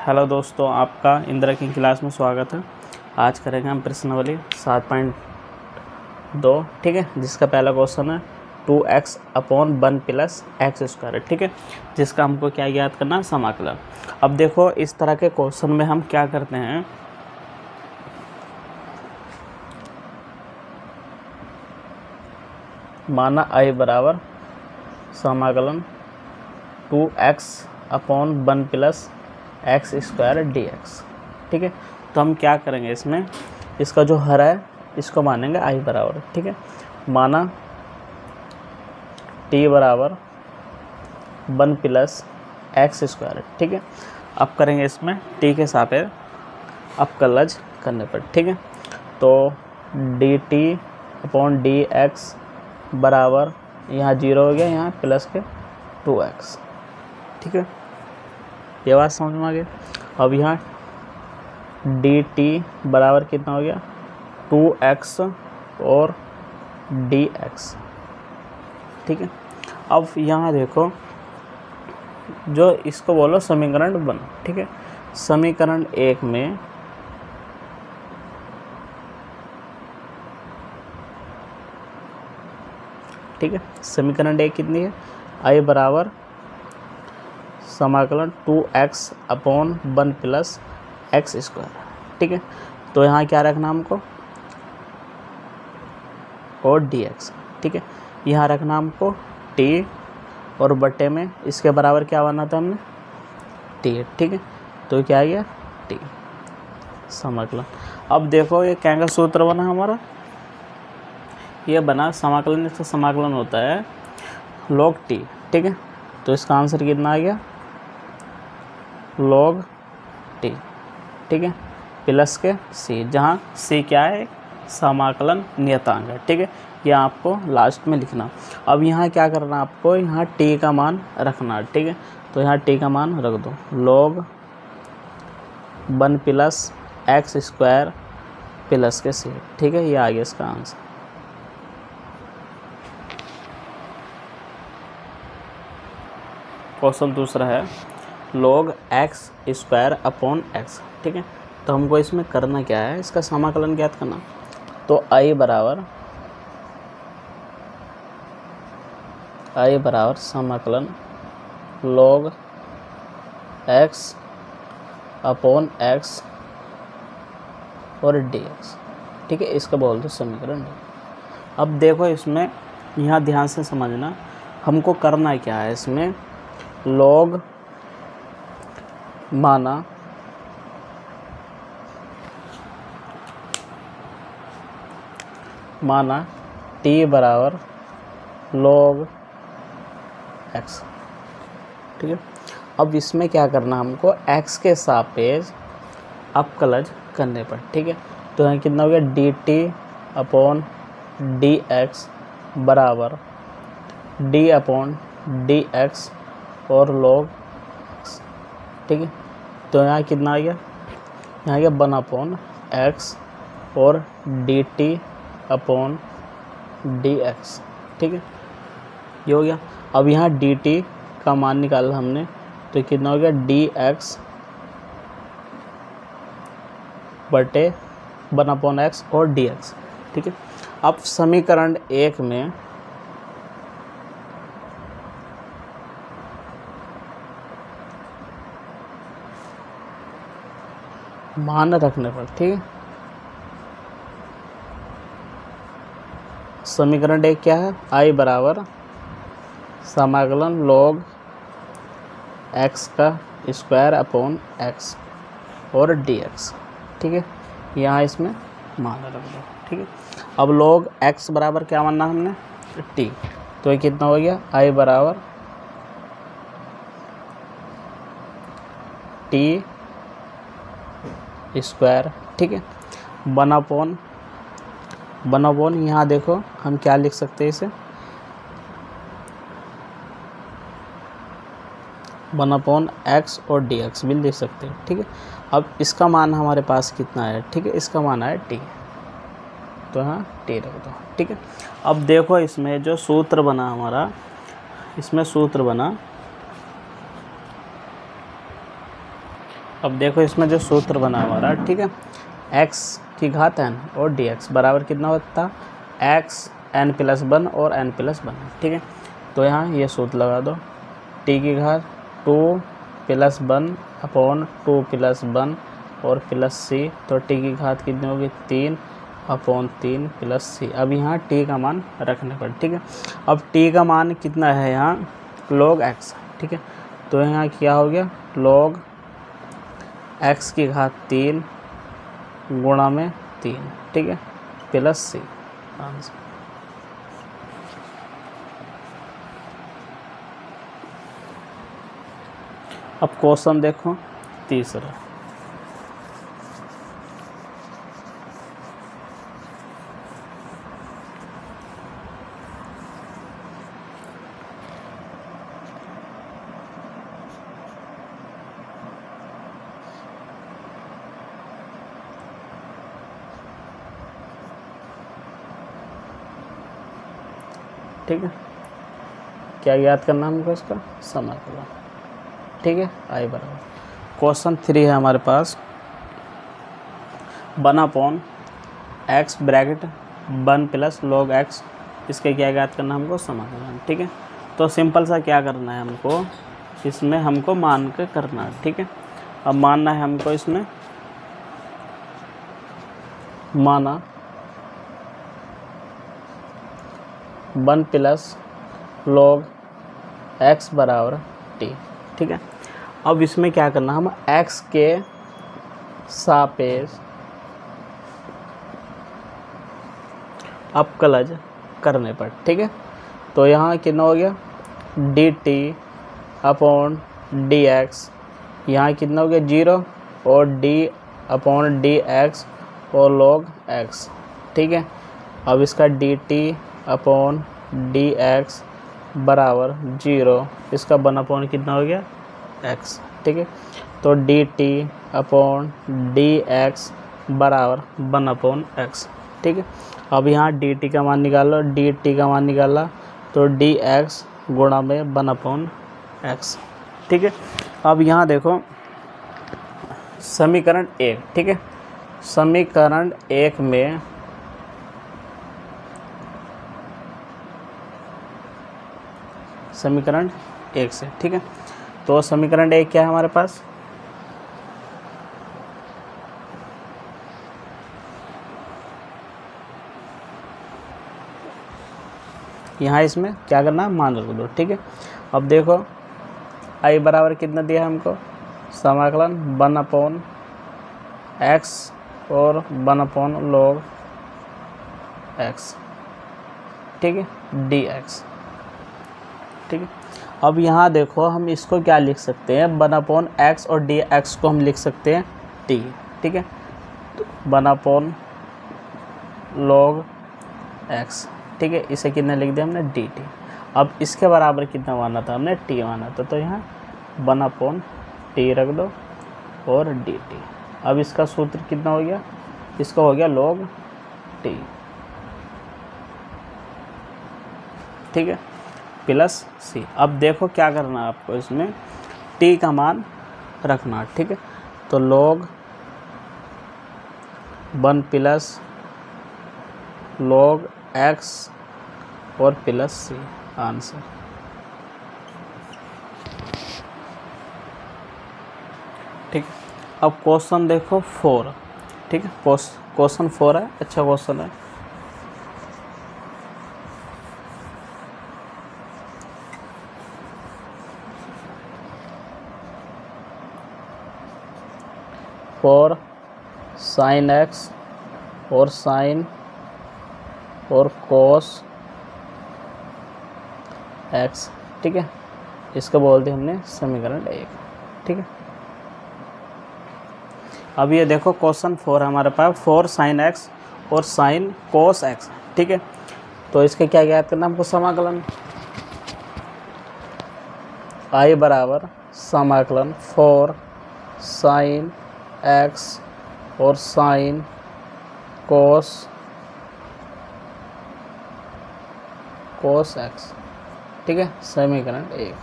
Hello दोस्तों, आपका इंदिरा की क्लास में स्वागत है। आज करेंगे हम प्रश्नावली 7.2, ठीक है, जिसका पहला क्वेश्चन है 2x upon 1 plus x square, ठीक है, जिसका हमको क्या याद करना है, समाकलन। अब देखो इस तरह के क्वेश्चन में हम क्या करते हैं, माना i बराबर समाकलन 2x upon 1 plus x square dx, ठीक है। तो हम क्या करेंगे, इसमें इसका जो हर है इसको मानेंगे i बराबर, ठीक है। माना t बराबर 1 प्लस एक्स स्क्वायर, ठीक है। अब करेंगे इसमें t के सापेक्ष अवकलज करने पर, ठीक है। तो dt अपॉन dx बराबर, यहाँ 0 हो गया, यहाँ प्लस के 2x, ठीक है। ये बात समझ में आ गई। अब यहाँ dt बराबर कितना हो गया, 2x और dx, ठीक है। अब यहाँ देखो, जो इसको बोलो समीकरण 1, ठीक है। समीकरण 1 में ठीक है, समीकरण 1 कितनी है, i बराबर समाकलन 2x upon 1 plus x square, ठीक है। तो यहाँ क्या रखना हमको, और dx, ठीक है। यहाँ रखना हमको t और बटे में इसके बराबर क्या बना था हमने, t, ठीक है। तो क्या आ गया, t समाकलन। अब देखो ये क्या का सूत्र बना हमारा, ये बना समाकलन, इसका समाकलन होता है log t, ठीक है। तो इसका आंसर कितना आ गया, log t, ठीक है, प्लस के c, जहाँ c क्या है, समाकलन नियतांक है, ठीक है। ये आपको लास्ट में लिखना। अब यहाँ क्या करना, आपको यहाँ t का मान रखना, ठीक है। तो यहाँ t का मान रख दो, log 1 plus x square plus के c, ठीक है। ये आ गया इसका आंसर। क्वेश्चन दूसरा है log x square upon x, ठीक है। तो हमको इसमें करना क्या है, इसका समाकलन ज्ञात करना। तो i बराबर समाकलन log एक्स अपॉन एक्स और dx, ठीक है, इसका बोल दो समीकरण। अब देखो इसमें यहाँ ध्यान से समझना, हमको करना क्या है, इसमें log माना t बराबर log x, ठीक है। अब इसमें क्या करना हमको, x के सापेक्ष अवकलज करने पर, ठीक है। तो यहाँ कितना हो गया, dt अपॉन dx बराबर d अपॉन dx और log x, ठीक है। तो यहाँ कितना आ गया, यहाँ गया 1 अपॉन एक्स और dt अपॉन dx, ठीक है, ये हो गया। अब यहाँ dt का मान निकाला हमने, तो कितना हो गया, dx बटे 1 अपॉन एक्स और dx, ठीक है। अब समीकरण 1 में मान रखने पर, ठीक है। समीकरण 1 क्या है, i बराबर समाकलन log x का स्क्वायर अपॉन x और dx, ठीक है। यहाँ इसमें मान रख दो, ठीक है। अब log x बराबर क्या मानना हमने, t, तो ये कितना हो गया, i बराबर t स्क्वायर, ठीक है, 1 अपॉन यहाँ देखो हम क्या लिख सकते हैं, इसे 1 अपॉन एक्स और dx भी लिख सकते हैं, ठीक है। अब इसका मान हमारे पास कितना है, ठीक है, इसका मान है t, तो यहाँ t रख दो, ठीक है। अब देखो इसमें जो सूत्र बना हमारा, इसमें सूत्र बना अब देखो इसमें जो सूत्र बना हमारा, ठीक है, x की घात n और dx बराबर कितना होता है, x n+1 और n+1, ठीक है। तो यहाँ ये सूत्र लगा दो, t की घात 2+1 अपॉन 2+1 और प्लस c, तो t की घात कितनी होगी 3/3 प्लस c। अब यहाँ t का मान रखने पर, ठीक है। अब t का मान कितना है यहाँ, log x, ठीक है। तो यहाँ क्या हो गया, log x की घात 3 गुणा में 3, ठीक है, प्लस c आंसर। अब क्वेश्चन देखो तीसरा, ठीक है। क्या याद करना हमको, इसका समाकलन, ठीक है, आई बराबर। क्वेश्चन 3 है हमारे पास, 1/x bracket 1 plus log x, इसके क्या याद करना हमको, समाकलन, ठीक है। तो सिंपल सा क्या करना है हमको, इसमें हमको मान के करना है, ठीक है। अब मानना है हमको, इसमें माना 1 प्लस log x बराबर t, ठीक है। अब इसमें क्या करना, हम x के सापेक्ष अवकलज करने पर, ठीक है। तो यहाँ कितना हो गया, dt अपॉन dx, यहाँ कितना हो गया 0 और d अपॉन dx और log x, ठीक है। अब इसका dt अपॉन dx बराबर 0, इसका 1 कितना हो गया x, ठीक है। तो dt अपॉन dx बराबर 1/x, ठीक है। अब यहाँ dt का मान निकालो, dt का मान निकाला तो dx गुणा में 1/x, ठीक है। अब यहाँ देखो समीकरण 1, ठीक है, समीकरण 1 में समीकरण 1 से, ठीक है। तो समीकरण 1 क्या है हमारे पास, यहाँ इसमें क्या करना, मान रख दो, ठीक है। अब देखो i बराबर कितना दिया हमको, समाकलन 1/x और 1/log x, ठीक है, dx, ठीक है। अब यहाँ देखो हम इसको क्या लिख सकते हैं, 1/x और dx को हम लिख सकते हैं t, ठीक है। तो 1/log x, ठीक है, इसे कितना लिख दिया हमने dt। अब इसके बराबर कितना माना था हमने, t माना था, तो यहाँ 1/t रख दो और dt। अब इसका सूत्र कितना हो गया, इसका हो गया log t, ठीक है, प्लस c। अब देखो क्या करना है आपको, इसमें t का मान रखना, ठीक है। तो log 1 प्लस log x और प्लस c आंसर, ठीक है। अब क्वेश्चन देखो 4, ठीक है, क्वेश्चन 4 है, अच्छा क्वेश्चन है। फॉर साइन x और साइन और कोस x, ठीक है, इसको बोलते हैं हमने समीकरण 1, ठीक है। अब ये देखो क्वेश्चन 4 है हमारे पास, 4 साइन x और साइन कोस x, ठीक है। तो इसके क्या याद करना हमको, समाकलन i बराबर समाकलन 4 साइन x और साइन कोस x, ठीक है, समीकरण 1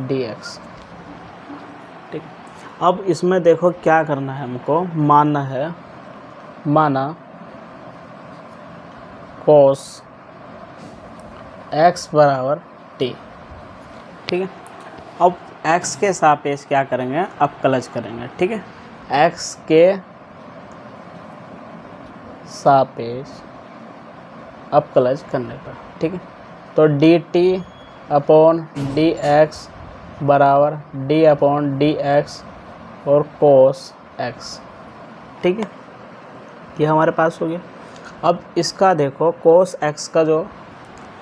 dx, ठीक। अब इसमें देखो क्या करना है हमको, माना cos x बराबर t, ठीक है। अब x के सापेक्ष क्या करेंगे, अवकलज करेंगे, ठीक है। x के सापेक्ष अवकलज करने पर, ठीक है, तो dt अपॉन dx बराबर d अपॉन dx और cos x, ठीक है, ये हमारे पास हो गया। अब इसका देखो cos x का जो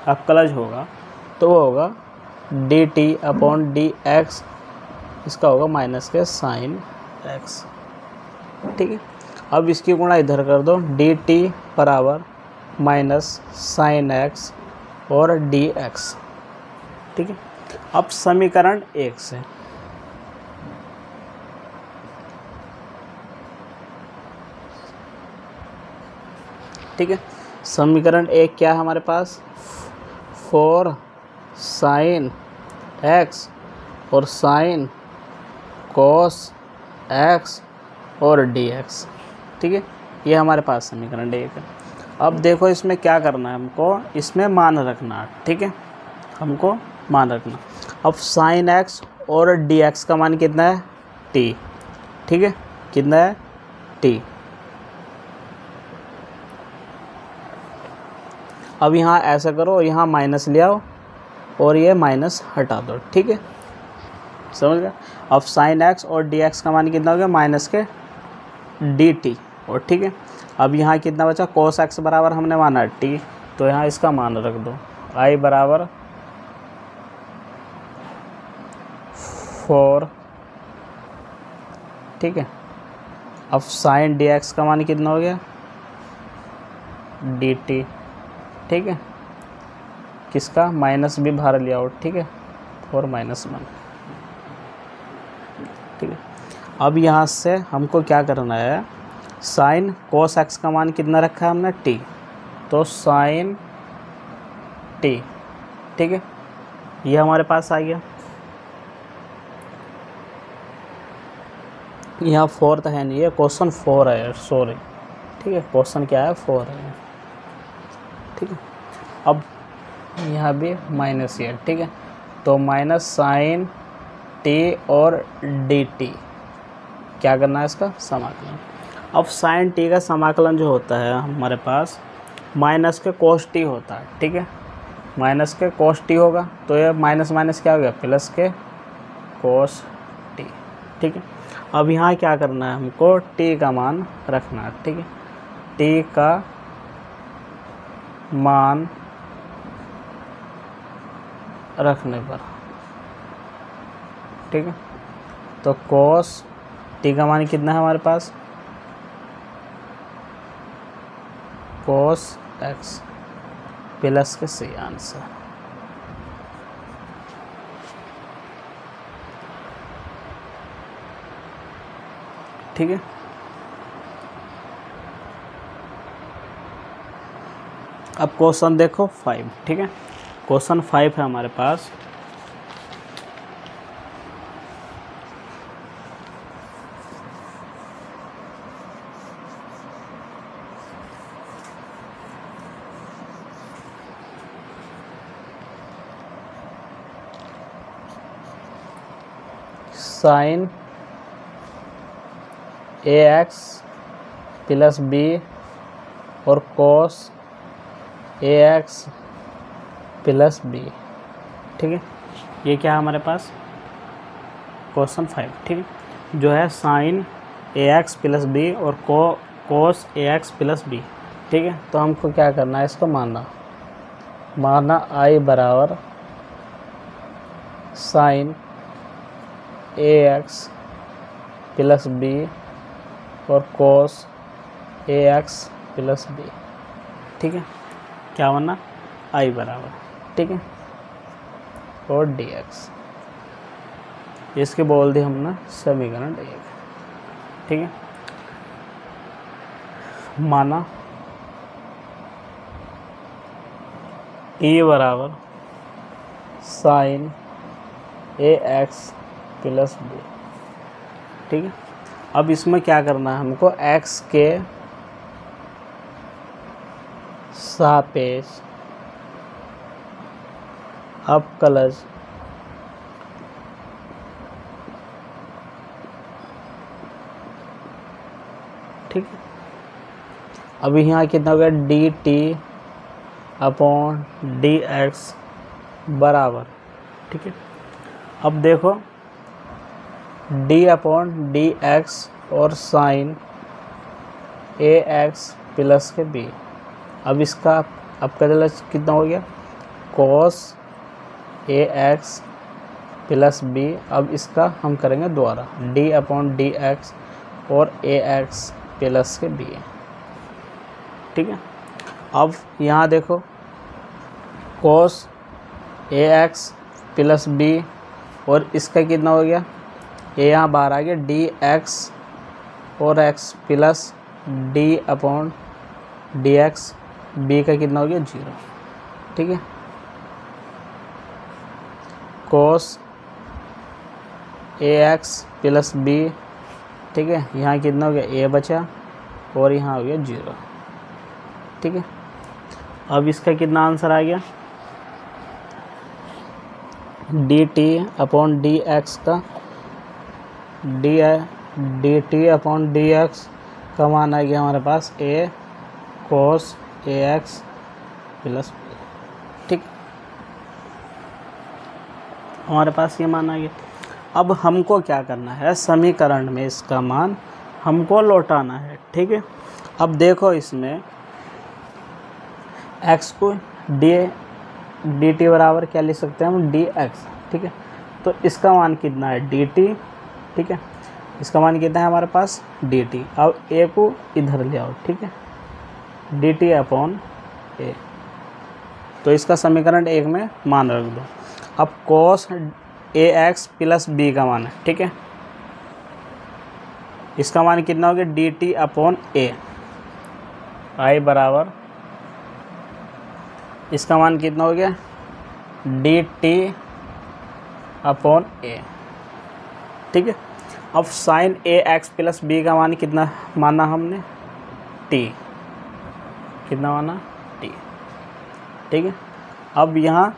अवकलज होगा तो वो होगा dt अपॉन dx, इसका होगा माइनस के sin x, ठीक है। अब इसकी गुणा इधर कर दो, dt बराबर माइनस sin x और dx, ठीक है। अब समीकरण 1 से ठीक है, समीकरण 1 क्या है हमारे पास, 4 sin x और sin cos x और dx, ठीक है, ये हमारे पास समीकरण 1 है। अब देखो इसमें क्या करना है हमको, इसमें मान रखना, ठीक है, हमको मान रखना। अब sin x और dx का मान कितना है, t, ठीक है, कितना है, t। अब यहाँ ऐसा करो, यहाँ माइनस ले आओ और ये माइनस हटा दो, ठीक है, समझ गया। अब sin x और dx का मान कितना हो गया, माइनस के dt, और ठीक है, अब यहाँ कितना बचा, cos x बराबर हमने माना t, तो यहाँ इसका मान रख दो, i बराबर 4, ठीक है। अब sin dx का मान कितना हो गया, dt, ठीक है, किसका, माइनस भी बाहर लिया आउट, ठीक है, 4 माइनस 1, ठीक है। अब यहाँ से हमको क्या करना है, साइन cos x का मान कितना रखा है हमने, t, तो साइन t, ठीक है, ये हमारे पास आ गया। यहाँ 4 तो है नहीं, ये क्वेश्चन 4 है, सॉरी, ठीक है, क्वेश्चन क्या है, 4 है, ठीक है। अब यहाँ भी माइनस ये, ठीक है, तो माइनस साइन t और dt, क्या करना है, इसका समाकलन। अब साइन t का समाकलन जो होता है हमारे पास माइनस के cos t होता है, ठीक है, माइनस के cos t होगा, तो ये माइनस माइनस क्या हो गया, प्लस के cos t, ठीक है। अब यहाँ क्या करना है हमको, t का मान रखना है, ठीक है, t का मान रखने पर, ठीक है, तो cos t का मान कितना है हमारे पास, cos x प्लस के सही आंसर, ठीक है। अब क्वेश्चन देखो 5, ठीक है, क्वेश्चन 5 है हमारे पास, साइन ax प्लस b और cos ax प्लस b, ठीक है, ये क्या है हमारे पास, क्वेश्चन 5, ठीक है, जो है साइन ax प्लस b और cos ax प्लस b, ठीक है। तो हमको क्या करना है, इसको मानना i बराबर साइन ax प्लस b और cos ax प्लस b, ठीक है, क्या मानना, i बराबर, ठीक है, और dx, इसके बोल दी हमने समीकरण 1, ठीक है। माना e बराबर साइन ax प्लस b, ठीक है। अब इसमें क्या करना है हमको, x के सापेक्ष अवकलज ठीक है। अभी यहाँ कितना हो गया, dt अपॉन dx बराबर, ठीक है। अब देखो d अपॉन dx और साइन ax प्लस के b। अब इसका आपका चला कितना हो गया, cos ax प्लस b। अब इसका हम करेंगे दोबारा, d अपॉन dx और ax प्लस के b, ठीक है। अब यहाँ देखो cos ax प्लस b और इसका कितना हो गया, ये यहाँ बाहर आ गया, dx और x plus d upon dx, b का कितना हो गया 0, ठीक है। cos ax प्लस b, ठीक है। यहाँ कितना हो गया, a बचा और यहाँ हो गया 0, ठीक है। अब इसका कितना आंसर आ गया, dt अपॉन dx का dt अपॉन dx का मान आ गया हमारे पास a cos ax plus b, ठीक। हमारे पास ये मान आ गया। अब हमको क्या करना है, समीकरण में इसका मान हमको लौटाना है, ठीक है। अब देखो इसमें x को dt बराबर क्या लिख सकते हैं हम, dx, ठीक है। तो इसका मान कितना है dt, ठीक है। इसका मान कितना है हमारे पास dt। अब a को इधर ले आओ, ठीक है, dt अपॉन a। तो इसका समीकरण 1 में मान रख दो। अब cos ax प्लस b का मान है, ठीक है। इसका मान कितना हो गया, dt अपॉन a, i बराबर, इसका मान कितना हो गया, dt अपॉन a, ठीक है। अब साइन ax प्लस b का मान कितना माना हमने, t, कितना माना t, ठीक है। अब यहाँ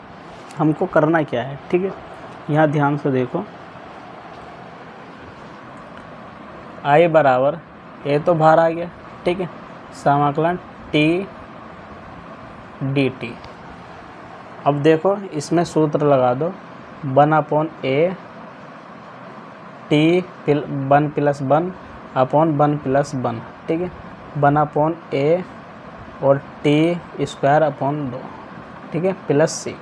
हमको करना क्या है, ठीक है। यहाँ ध्यान से देखो, i बराबर a तो बाहर आ गया, ठीक है, समाकलन t dt। अब देखो इसमें सूत्र लगा दो, 1 upon a t 1 plus 1 upon 1 plus 1, ठीक है, 1 अपॉन a और t स्क्वायर अपॉन 2, ठीक है, प्लस c।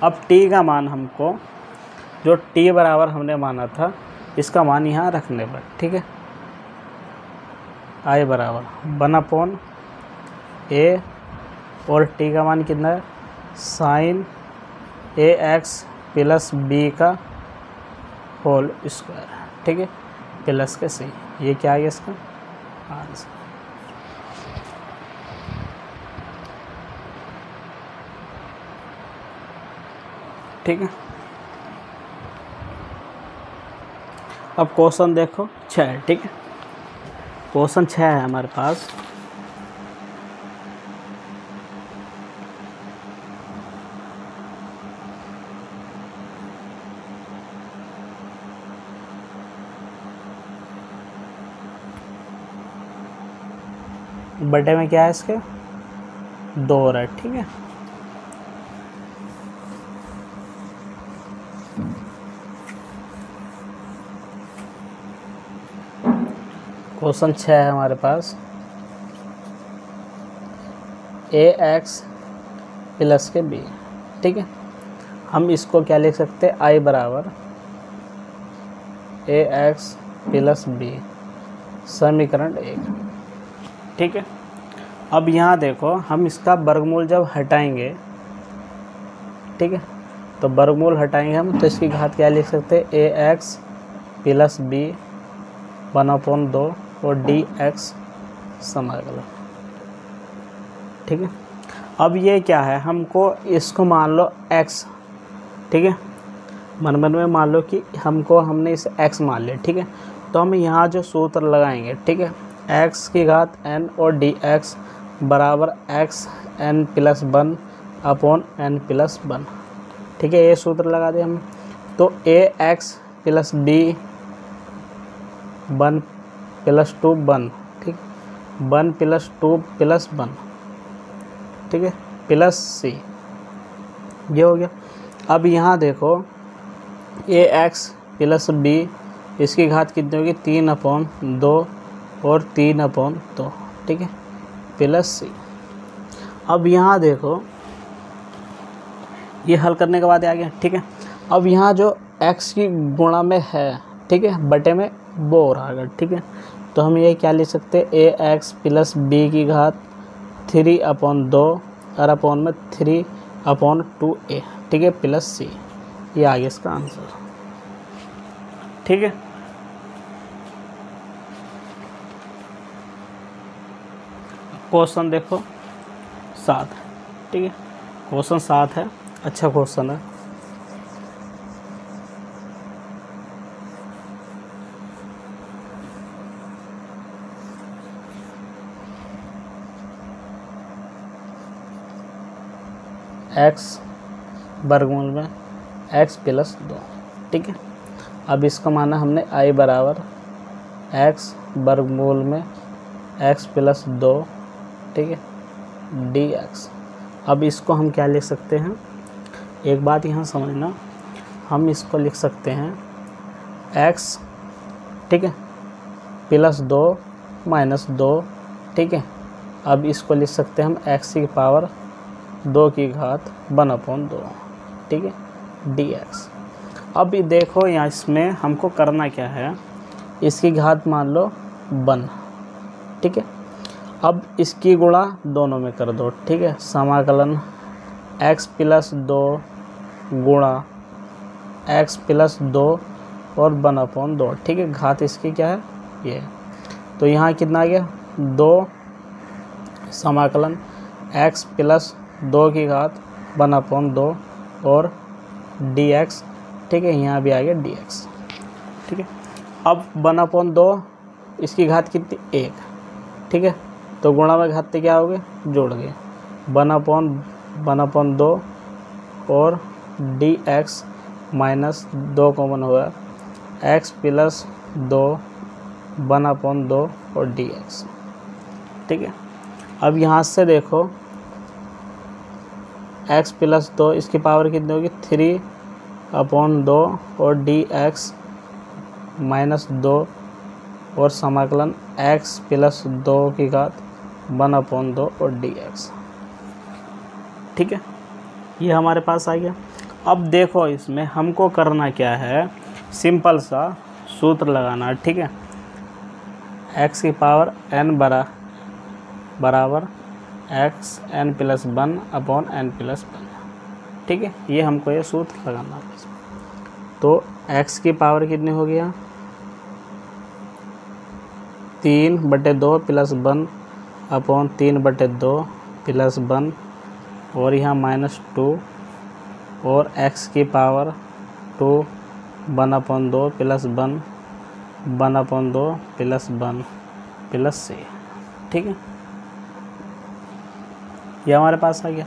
अब t का मान हमको, जो t बराबर हमने माना था, इसका मान यहाँ रखने पर, ठीक है, i बराबर 1 अपॉन a और t का मान कितना है, साइन ax प्लस b का होल स्क्वायर, ठीक है, प्लस के c। ये क्या है इसका आंसर, ठीक है। अब क्वेश्चन देखो 6, ठीक है। क्वेश्चन 6 है हमारे पास। बटे में क्या है इसके, 2 है, ठीक है। क्वेश्चन 6 है हमारे पास, ax प्लस के b, ठीक है। हम इसको क्या लिख सकते हैं, i बराबर ax प्लस b, समीकरण 1, ठीक है। अब यहाँ देखो हम इसका वर्गमूल जब हटाएंगे, ठीक है, तो वर्गमूल हटाएंगे हम, तो इसकी घात क्या लिख सकते हैं, ax प्लस b 1/2 और dx समाकलन, ठीक है। अब ये क्या है, हमको इसको मान लो x, ठीक है, मन में मान लो कि हमने इसे x मान लिया, ठीक है। तो हम यहाँ जो सूत्र लगाएंगे, ठीक है, x की घात n और dx बराबर x n plus 1 upon n plus 1, ठीक है, ये सूत्र लगा दें हम। तो ax प्लस b 1 प्लस 2 1, ठीक, 1 प्लस 2 प्लस 1, ठीक है, प्लस c, ये हो गया। अब यहाँ देखो ax प्लस b, इसकी घात कितनी होगी 3/2 और 3/2, ठीक है, प्लस c। अब यहाँ देखो ये हल करने के बाद आ गया, ठीक है। अब यहाँ जो x की गुणा में है, ठीक है, बटे में वो रहा अगर, ठीक है, तो हम ये क्या लिख सकते हैं, ax प्लस b की घात 3/2 और अपॉन में 3/2a, ठीक है, प्लस c, ये आ गया इसका आंसर, ठीक है। क्वेश्चन देखो 7, ठीक है, क्वेश्चन 7 है, अच्छा क्वेश्चन है। x वर्गमूल में x प्लस 2, ठीक है। अब इसका माना हमने i बराबर x वर्गमूल में x प्लस 2, ठीक है, dx। अब इसको हम क्या लिख सकते हैं, एक बात यहाँ समझना, हम इसको लिख सकते हैं x, ठीक है, प्लस 2 माइनस 2, ठीक है। अब इसको लिख सकते हैं हम x की पावर 2 की घात 1/2, ठीक है, dx। अब ये देखो यहाँ इसमें हमको करना क्या है, इसकी घात मान लो 1, ठीक है। अब इसकी गुणा दोनों में कर दो, ठीक है, समाकलन x प्लस 2 गुणा x प्लस 2 और 1/2, ठीक है, घात इसकी क्या है ये। तो यहाँ कितना आ गया 2 समाकलन x प्लस 2 की घात 1/2 और dx, ठीक है, यहाँ भी आ गया dx, ठीक है। अब 1/2 इसकी घात कितनी 1, ठीक है, तो गुणा में घात क्या हो गए, जोड़ गए 1/2 और dx माइनस 2 कॉमन हुआ, x प्लस 2 1/2 और dx, ठीक है। अब यहाँ से देखो x प्लस 2 इसकी पावर कितनी होगी 3/2 और dx माइनस 2 और समाकलन x प्लस 2 की घात 1/2 और dx, ठीक है, ये हमारे पास आ गया। अब देखो इसमें हमको करना क्या है, सिंपल सा सूत्र लगाना है, ठीक है, x की पावर n बराबर x n plus 1 upon n plus 1, ठीक है, ये हमको ये सूत्र लगाना है। तो x की पावर कितनी हो गया 3/2 प्लस 1 अपॉन 3/2 प्लस 1 और यहाँ -2 और x की power 2 1/2 plus 1 1/2 plus 1 plus c, ठीक है, ये हमारे पास आ गया।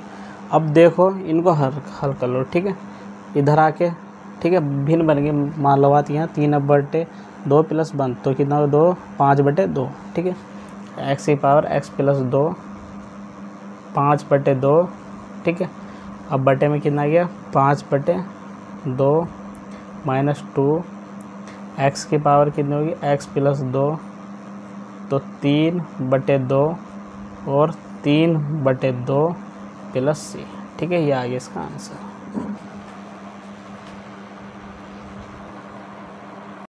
अब देखो इनको हल कर लो, ठीक है, इधर आके, ठीक है, भिन्न बन गए, मान लो बात यहाँ 3/2 प्लस 1 तो कितना हो 2 5/2, ठीक है, x की पावर x प्लस 2 5/2, ठीक है। अब बटे में कितना गया 5/2 -2, x की पावर कितनी होगी x प्लस 2 तो 3/2 और 3/2 प्लस c, ठीक है, ये आ गया इसका आंसर।